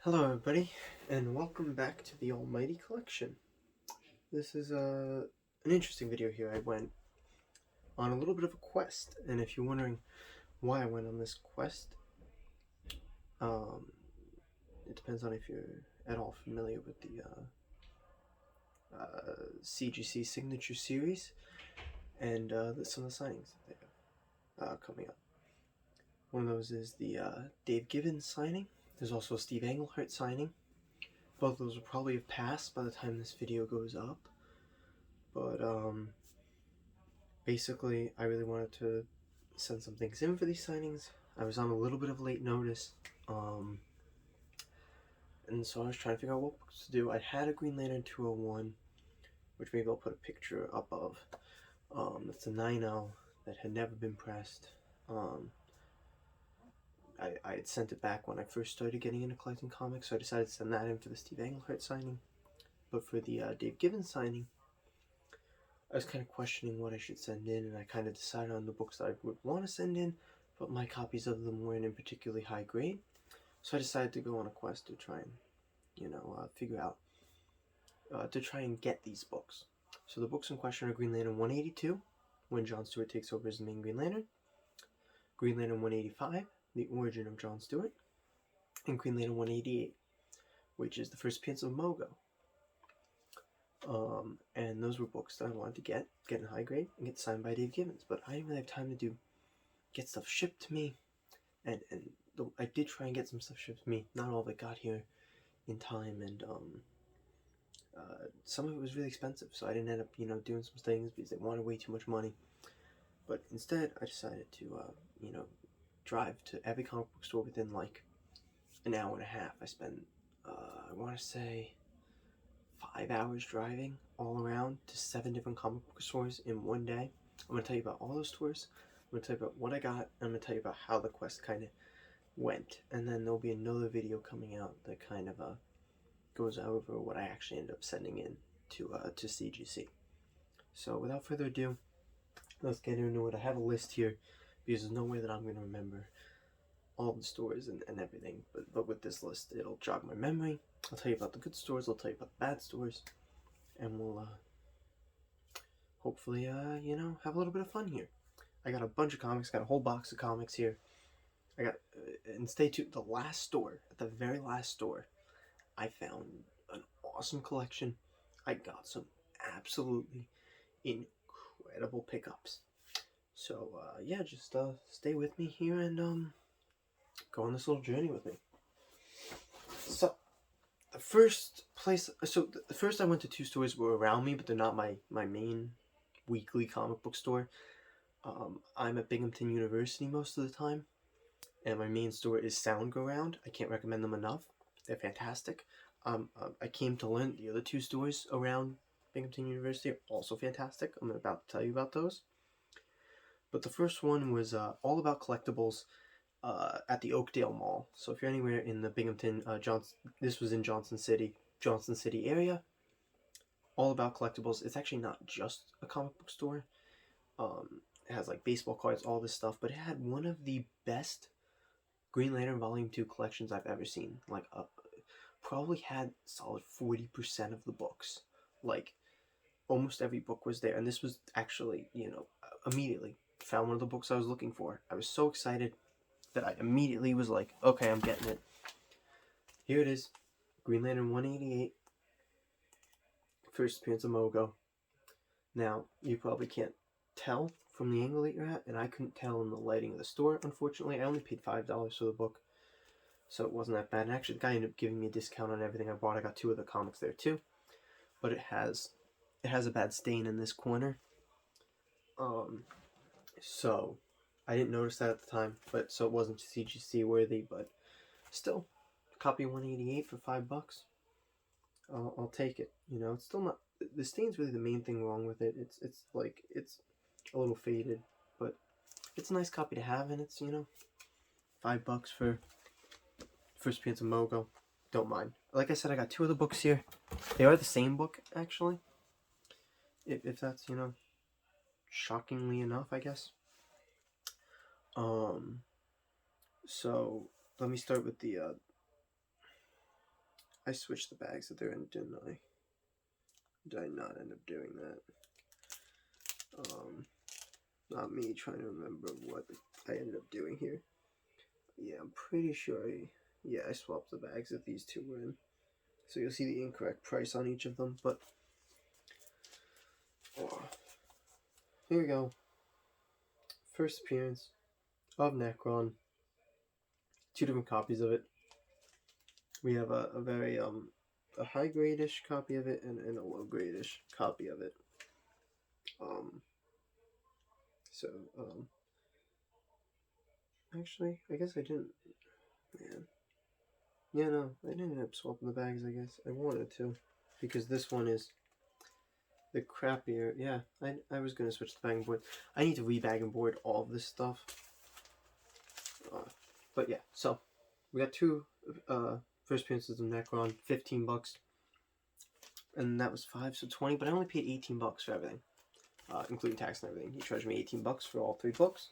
Hello everybody, and welcome back to the Almighty Collection. This is an interesting video here. I went on a little bit of a quest, and if you're wondering why I went on this quest, um, it depends on if you're at all familiar with the CGC Signature Series and some of the signings that they have coming up. One of those is the Dave Gibbons signing. There's also a Steve Englehart signing. Both of those will probably have passed by the time this video goes up. But basically, I really wanted to send some things in for these signings. I was on a little bit of late notice, and so I was trying to figure out what books to do. I had a Green Lantern 201, which maybe I'll put a picture up of. It's a 9.0 that had never been pressed. I had sent it back when I first started getting into collecting comics, so I decided to send that in for the Steve Englehart signing. But for the Dave Gibbons signing, I was kind of questioning what I should send in, and I kind of decided on the books that I would want to send in, but my copies of them weren't in particularly high grade. So I decided to go on a quest to try and, figure out, to try and get these books. So the books in question are Green Lantern 182, when John Stewart takes over as the main Green Lantern, Green Lantern 185, the origin of John Stewart, and Green Lantern 188, which is the first appearance of Mogo. And those were books that I wanted to get in high grade, and get signed by Dave Gibbons. But I didn't really have time to get stuff shipped to me, and I did try and get some stuff shipped to me. Not all of it got here in time, and some of it was really expensive, so I didn't end up doing some things because they wanted way too much money. But instead, I decided to drive to every comic book store within like an hour and a half. I spent I want to say 5 hours driving all around to 7 different comic book stores in one day. I'm going to tell you about all those stores. I'm going to tell you about what I got, and I'm going to tell you about how the quest kind of went. And then there'll be another video coming out that kind of goes over what I actually ended up sending in to CGC. So without further ado, let's get into it. I have a list here because there's no way that I'm going to remember all the stores and everything. But with this list, it'll jog my memory. I'll tell you about the good stores, I'll tell you about the bad stores, and we'll hopefully have a little bit of fun here. I got a bunch of comics, got a whole box of comics here. I got and stay tuned. The last store, at the very last store, I found an awesome collection. I got some absolutely incredible pickups. So yeah, just stay with me here and go on this little journey with me. So the first I went to 2 stores were around me, but they're not my main weekly comic book store. I'm at Binghamton University most of the time, and my main store is Soundground. I can't recommend them enough. They're fantastic. I came to learn the other 2 stores around Binghamton University are also fantastic. I'm about to tell you about those. But the first one was All About Collectibles at the Oakdale Mall. So if you're anywhere in the Binghamton, this was in Johnson City area. All About Collectibles. It's actually not just a comic book store. It has like baseball cards, all this stuff, but it had one of the best Green Lantern Volume 2 collections I've ever seen. Like, probably had solid 40% of the books. Like, almost every book was there, and this was actually, immediately found one of the books I was looking for. I was so excited that I immediately was like, okay, I'm getting it. Here it is, Green Lantern 188, first appearance of Mogo. Now, you probably can't tell from the angle that you're at, and I couldn't tell in the lighting of the store, unfortunately. I only paid $5 for the book, so it wasn't that bad. And actually, the guy ended up giving me a discount on everything I bought. I got 2 of the comics there too, but it has a bad stain in this corner. So I didn't notice that at the time, but so it wasn't CGC worthy, but still, copy 188 for $5. I'll take it. It's still not. The stain's really the main thing wrong with it. It's a little faded, but it's a nice copy to have, and it's $5 for first appearance of Mogo. Don't mind. Like I said, I got 2 of the books here. They are the same book, actually. If that's shockingly enough, I guess. So let me start with the I switched the bags that they're in, didn't I? Did I not end up doing that? Not me trying to remember what I ended up doing here. Yeah, I'm pretty sure I swapped the bags that these two were in. So you'll see the incorrect price on each of them, but here we go. First appearance of Necron. 2 different copies of it. We have a very a high grade-ish copy of it and a low grade-ish copy of it. Actually, I guess I didn't. Man. Yeah, no, I didn't end up swapping the bags, I guess. I wanted to. Because this one is the crappier. Yeah, I was going to switch the bagging board. I need to rebag and board all of this stuff. But yeah, so we got 2 first appearances of Necron, $15. And that was 5, so 20, but I only paid $18 for everything. Including tax and everything. He charged me $18 for all 3 books.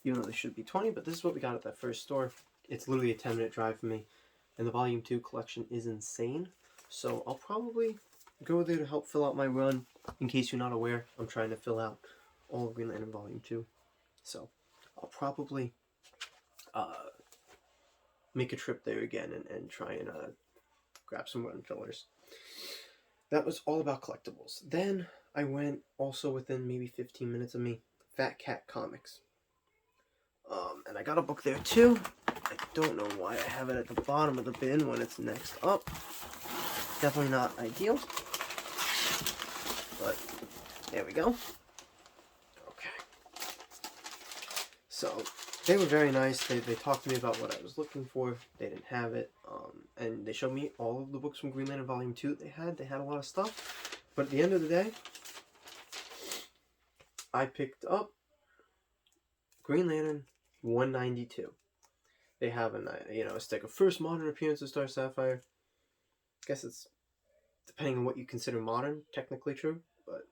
Even though they should be 20, but this is what we got at that first store. It's literally a 10-minute drive for me. And the Volume 2 collection is insane. So I'll probably go there to help fill out my run. In case you're not aware, I'm trying to fill out all of Green Lantern Volume 2. So I'll probably make a trip there again and try and grab some run fillers. That was all about collectibles. Then I went, also within maybe 15 minutes of me, Fat Cat Comics. And I got a book there too. I don't know why I have it at the bottom of the bin when it's next up. Definitely not ideal. But there we go. Okay. So they were very nice. They talked to me about what I was looking for. They didn't have it. And they showed me all of the books from Green Lantern Volume 2 that they had. They had a lot of stuff. But at the end of the day, I picked up Green Lantern 192. They have a stick of first modern appearance of Star Sapphire. I guess it's, depending on what you consider modern, technically true, but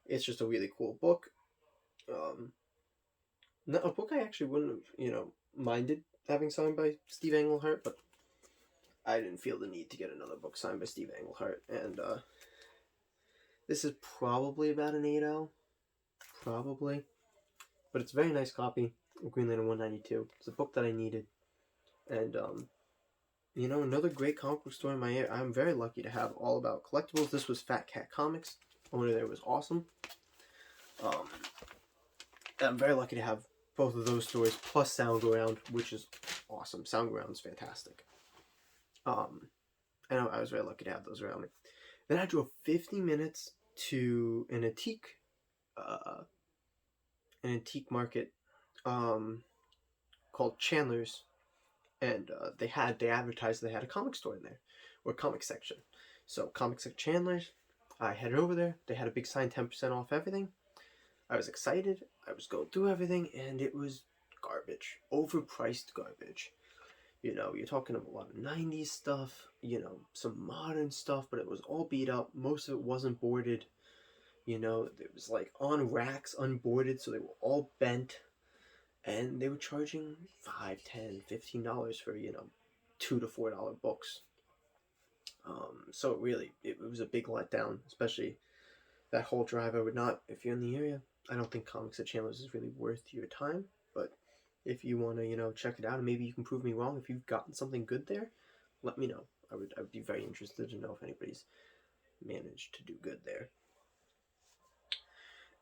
it's just a really cool book. A book I actually wouldn't have, minded having signed by Steve Englehart, but I didn't feel the need to get another book signed by Steve Englehart, and this is probably about an 8.0, probably, but it's a very nice copy of Green Lantern 192. It's a book that I needed, and another great comic book store in my area. I'm very lucky to have All About Collectibles. This was Fat Cat Comics. Owner there was awesome. I'm very lucky to have both of those stores, plus Soundground, which is awesome. Soundground's fantastic. I was very lucky to have those around me. Then I drove 50 minutes to an antique market called Chandler's, and they advertised they had a comic store in there, or a comic section. So Comics at Chandler's, I headed over there. They had a big sign, 10% off everything. I was excited. I was going through everything, and it was garbage, overpriced garbage. You're talking about a lot of 90s stuff, some modern stuff, but it was all beat up. Most of it wasn't boarded. It was like on racks, unboarded, so they were all bent. And they were charging $5, $10, $15 for, $2 to $4 books. So it was a big letdown, especially that whole drive. I would not, if you're in the area, I don't think Comics at Chandler's is really worth your time, but if you want to, check it out, and maybe you can prove me wrong. If you've gotten something good there, let me know. I would be very interested to know if anybody's managed to do good there.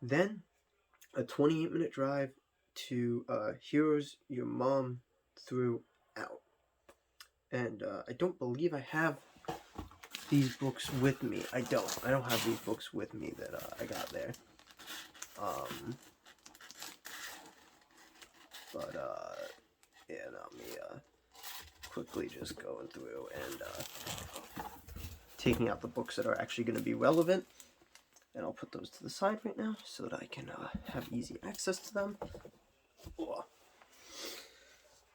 Then, a 28-minute drive to Heroes Your Mom Threw Out. And I don't believe I have these books with me. I don't have these books with me that I got there. Let me quickly just going through and taking out the books that are actually going to be relevant. And I'll put those to the side right now so that I can have easy access to them.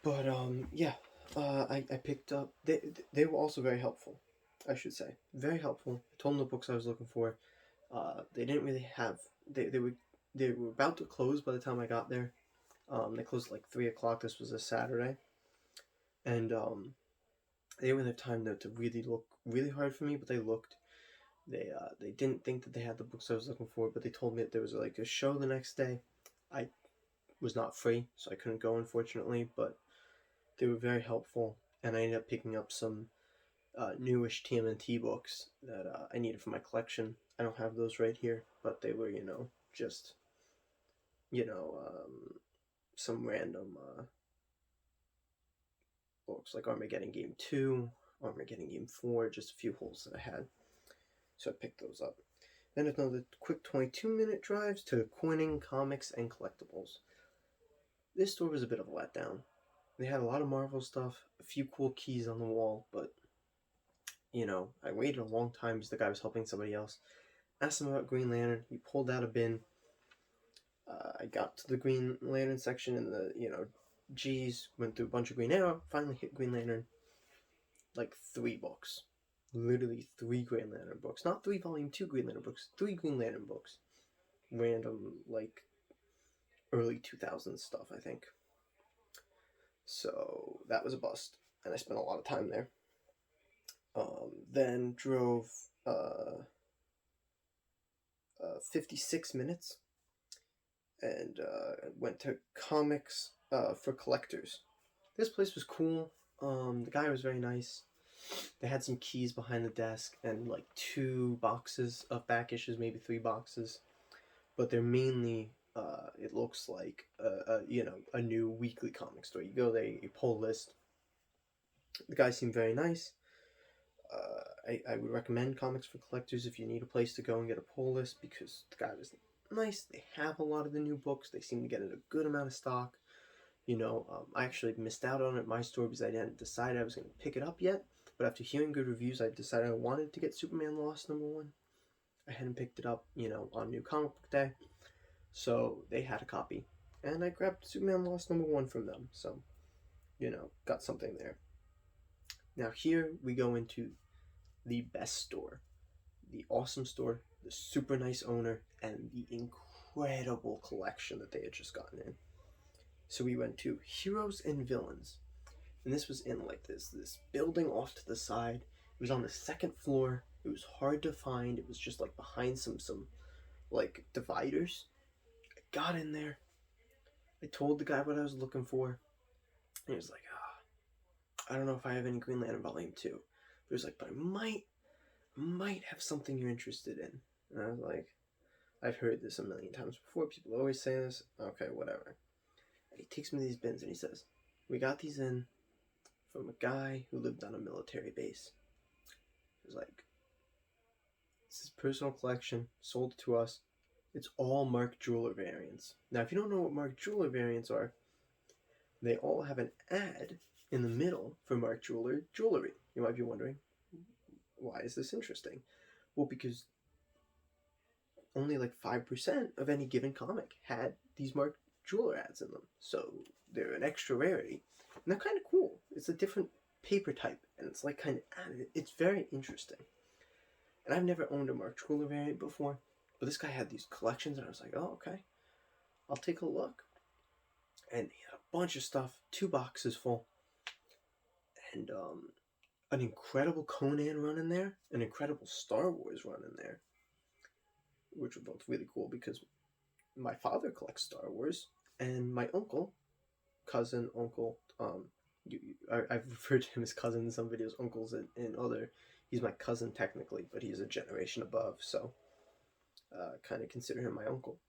But I picked up. They were also very helpful, I should say. Very helpful. I told them the books I was looking for. They didn't really have. They were about to close by the time I got there. They closed at like 3 o'clock. This was a Saturday, and They didn't really have time to really look really hard for me, but they looked. They didn't think that they had the books I was looking for, but they told me that there was like a show the next day. I was not free, so I couldn't go, unfortunately, but they were very helpful, and I ended up picking up some newish TMNT books that I needed for my collection. I don't have those right here, but they were, just, you know, um, some random books like Armageddon Game 2, Armageddon Game 4, just a few holes that I had. So I picked those up. Then another quick 22-minute drives to Coining Comics and Collectibles. This store was a bit of a letdown. They had a lot of Marvel stuff, a few cool keys on the wall, but I waited a long time because the guy was helping somebody else. Asked him about Green Lantern. He pulled out a bin. I got to the Green Lantern section and G's, went through a bunch of Green Arrow, finally hit Green Lantern. Like 3 books. Literally 3 Green Lantern books. Not 3 Volume 2 Green Lantern books, 3 Green Lantern books. Random, like, early 2000s stuff, I think. So that was a bust, and I spent a lot of time there. Then drove 56 minutes and went to Comics for Collectors. This place was cool. The guy was very nice. They had some keys behind the desk and like 2 boxes of back issues, maybe 3 boxes, but they're mainly it looks like a new weekly comic store. You go there, you pull a list. The guy seemed very nice. I would recommend Comics for Collectors if you need a place to go and get a pull list, because the guy was nice. They have a lot of the new books. They seem to get in a good amount of stock. I actually missed out on it at my store because I didn't decide I was going to pick it up yet. But after hearing good reviews, I decided I wanted to get Superman Lost #1. I hadn't picked it up, on New Comic Book Day. So they had a copy. And I grabbed Superman Lost #1 from them. So, got something there. Now here we go into the best store, the awesome store, the super nice owner, and the incredible collection that they had just gotten in. So we went to Heroes and Villains, and this was in like this building off to the side. It was on the 2nd floor. It was hard to find. It was just like behind some like dividers. I got in there. I told the guy what I was looking for, and he was like, I don't know if I have any Green Lantern Volume 2. But he was like, but I might have something you're interested in. And I was like, I've heard this a million times before. People always say this. Okay, whatever. And he takes me to these bins and he says, we got these in from a guy who lived on a military base. He was like, it's his personal collection, sold it to us. It's all Mark Jeweler variants. Now, if you don't know what Mark Jeweler variants are, they all have an ad in the middle for Mark Jeweler jewelry. You might be wondering, why is this interesting? Well, because only like 5% of any given comic had these Mark Jeweler ads in them. So they're an extra rarity. And they're kind of cool. It's a different paper type, and it's like kind of added. It's very interesting. And I've never owned a Mark Jeweler variant before, but this guy had these collections, and I was like, oh, okay. I'll take a look. And he had a bunch of stuff, 2 boxes full. And an incredible Conan run in there, an incredible Star Wars run in there, which were both really cool because my father collects Star Wars, and my uncle, I've referred to him as cousin in some videos, uncles in other. He's my cousin technically, but he's a generation above, so kind of consider him my uncle.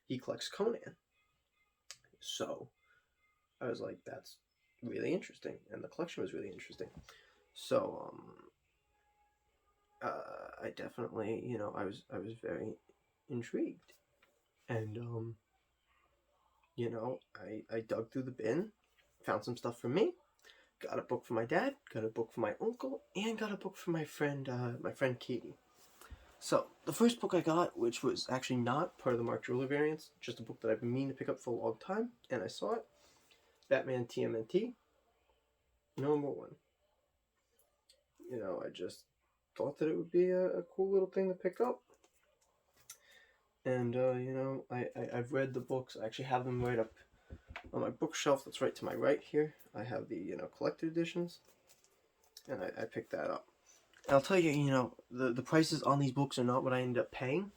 He collects Conan, so I was like, that's really interesting, and the collection was really interesting. So I definitely, I was very intrigued, and I dug through the bin, found some stuff for me, got a book for my dad, got a book for my uncle, and got a book for my friend Katie. So the first book I got, which was actually not part of the Mark Jeweler variants, just a book that I've been meaning to pick up for a long time, and I saw it, Batman TMNT, #1. I just thought that it would be a cool little thing to pick up. And, I've read the books. I actually have them right up on my bookshelf that's right to my right here. I have the, collected editions. and I picked that up. And I'll tell you, the prices on these books are not what I ended up paying.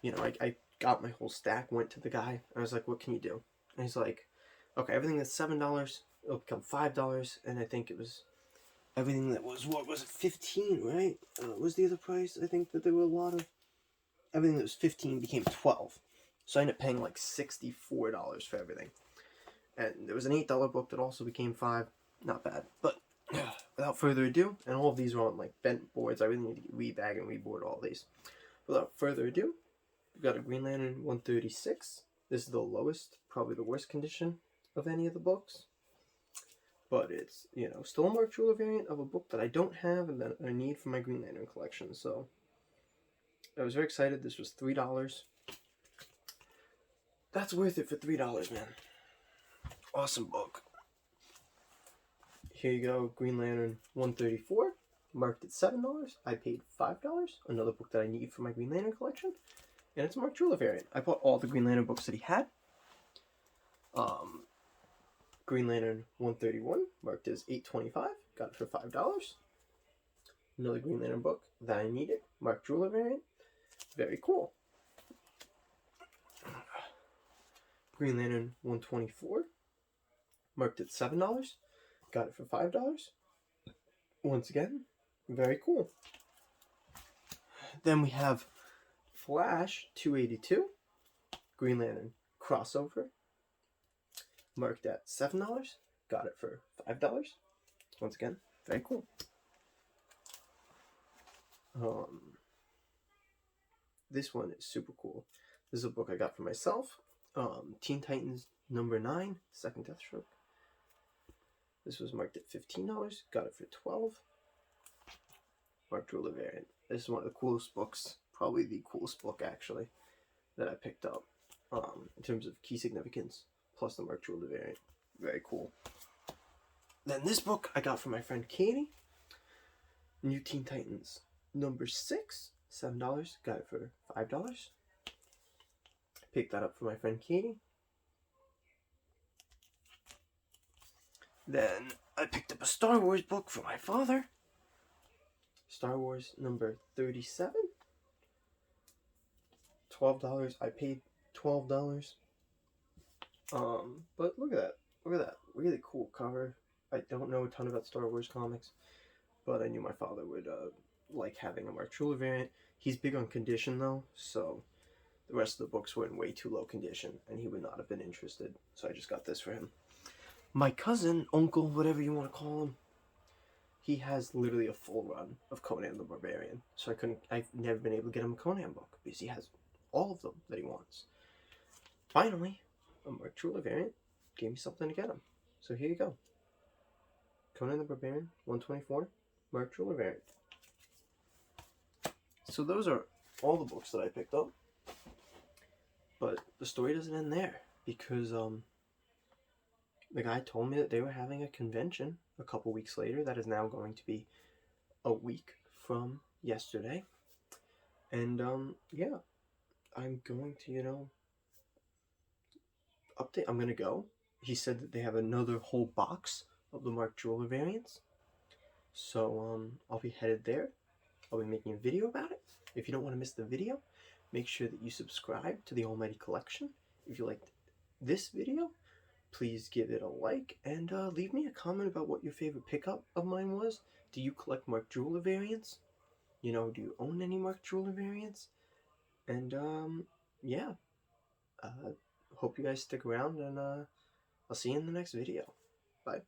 I got my whole stack, went to the guy, and I was like, what can you do? And he's like, okay, everything that's $7, it'll become $5, and I think it was everything that was, what was it, 15, right? What was the other price? I think that there were a lot of, everything that was 15 became 12. So I ended up paying like $64 for everything. And there was an $8 book that also became $5. Not bad. But without further ado, and all of these are on like bent boards. I really need to rebag and reboard all these. Without further ado, we've got a Green Lantern 136. This is the lowest, probably the worst condition of any of the books. But it's, still a Mark Ruler variant of a book that I don't have and that I need for my Green Lantern collection. So I was very excited. This was $3. That's worth it for $3, man. Awesome book. Here you go, Green Lantern 134, marked at $7. I paid $5. Another book that I need for my Green Lantern collection. And it's a Mark Ruler variant. I bought all the Green Lantern books that he had. Green Lantern 131, marked as $8.25. Got it for $5. Another Green Lantern book that I needed, Mark Ruler variant. Very cool. Green Lantern 124, marked at $7. Got it for $5. Once again, very cool. Then we have Flash 282, Green Lantern crossover, marked at $7. Got it for $5. Once again, very cool. This one is super cool. This is a book I got for myself. Teen Titans number 9, Second Deathstroke. This was marked at $15. Got it for $12. Mark Ruler variant. This is one of the coolest books, probably the coolest book actually, that I picked up in terms of key significance, plus the Mark Ruler variant. Very cool. Then this book I got from my friend Katie. New Teen Titans number 6, $7. Got it for $5. Picked that up for my friend Katie. Then I picked up a Star Wars book for my father. Star Wars number 37. $12. I paid $12. But look at that. Look at that. Really cool cover. I don't know a ton about Star Wars comics, but I knew my father would like having a Mark Ruler variant. He's big on condition though, so the rest of the books were in way too low condition, and he would not have been interested. So I just got this for him. My cousin, uncle, whatever you want to call him, he has literally a full run of Conan the Barbarian. So I've never been able to get him a Conan book because he has all of them that he wants. Finally, a Mark Ruler variant gave me something to get him. So here you go. Conan the Barbarian, 124, Mark Ruler variant. So those are all the books that I picked up. But the story doesn't end there, because the guy told me that they were having a convention a couple weeks later that is now going to be a week from yesterday. And yeah, I'm going to, update. I'm going to go. He said that they have another whole box of the Mark Ruler variants. So I'll be headed there. I'll be making a video about it. If you don't want to miss the video, make sure that you subscribe to the Almighty Collection. If you liked this video, please give it a like, and leave me a comment about what your favorite pickup of mine was. Do you collect Mark Ruler variants? Do you own any Mark Ruler variants? And yeah, hope you guys stick around, and I'll see you in the next video. Bye.